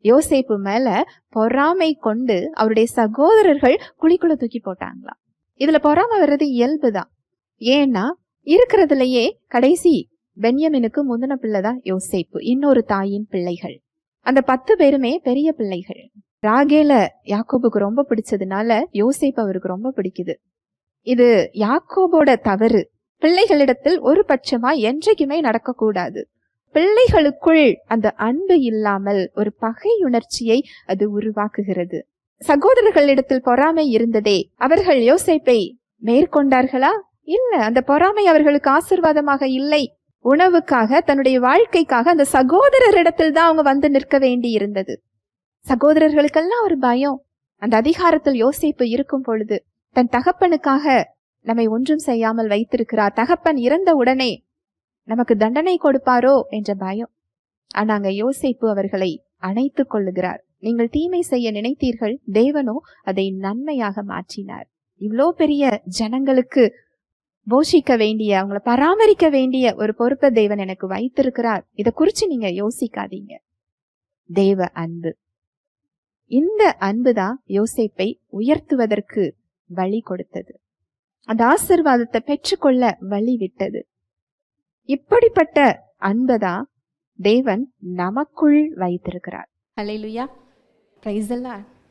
யோசேப்பு மேல பொறாமை கொண்டு அவருடைய சகோதரர்கள் குழிக்குள்ள தூக்கி போட்டாங்களாம். இதுல பொறாமை வர்றது இயல்புதான். ஏன்னா இருக்கிறதுலயே கடைசி பென்யமினுக்கு முந்தின பிள்ளைதான் யோசேப்பு, இன்னொரு தாயின் பிள்ளைகள். அந்த 10 பேருமே பெரிய பிள்ளைகள். ராகேல யாக்கோபுக்கு ரொம்ப பிடிச்சதுனால யோசேப்பு அவருக்கு ரொம்ப பிடிக்குது. இது யாக்கோபோட தவறு. பிள்ளைகளிடத்தில் ஒரு பட்சமா என்றைக்குமே நடக்கக்கூடாது. பிள்ளைகளுக்குள் அந்த அன்பு இல்லாமல் ஒரு பகையுணர்ச்சியை அது உருவாக்குகிறது. சகோதரர்களிடத்தில் பொறாமை இருந்ததே, அவர்கள் யோசேப்பை மேற்கொண்டார்களா? இல்ல. அந்த பொறாமை அவர்களுக்கு ஆசீர்வாதமாக இல்லை. உணவுக்காக, தன்னுடைய வாழ்க்கைக்காக அந்த சகோதரரிடத்தில் தான் அவங்க வந்து நிற்க வேண்டி இருந்தது. சகோதரர்களுக்கெல்லாம் ஒரு பயம். அந்த அதிகாரத்தில் யோசேப்பு இருக்கும் பொழுது தன் தகப்பனுக்காக நம்மை ஒன்றும் செய்யாமல் வைத்திருக்கிறார், தகப்பன் இறந்த உடனே நமக்கு தண்டனை கொடுப்பாரோ என்ற பயம். ஆனா அங்க யோசேப்பு அவர்களை அணைத்துக் கொள்ளுகிறார். நீங்கள் தீமை செய்ய நினைத்தீர்கள், தேவனோ அதை நன்மையாக மாற்றினார். இவ்வளோ பெரிய ஜனங்களுக்கு போஷிக்க வேண்டிய, அவங்கள பராமரிக்க வேண்டிய ஒரு பொறுப்பை தேவன் எனக்கு வைத்திருக்கிறார். இதை குறிச்சு நீங்க யோசிக்காதீங்க. தேவ அன்பு, இந்த அன்புதான் யோசேப்பை உயர்த்துவதற்கு வழி கொடுத்தது, அந்த ஆசீர்வாதத்தை பெற்றுக்கொள்ள வழி விட்டது. இப்படிப்பட்ட அன்புதான் தேவன் நமக்குள் வைத்திருக்கிறார். அல்லேலூயா, பிரைஸ் தி லார்ட்.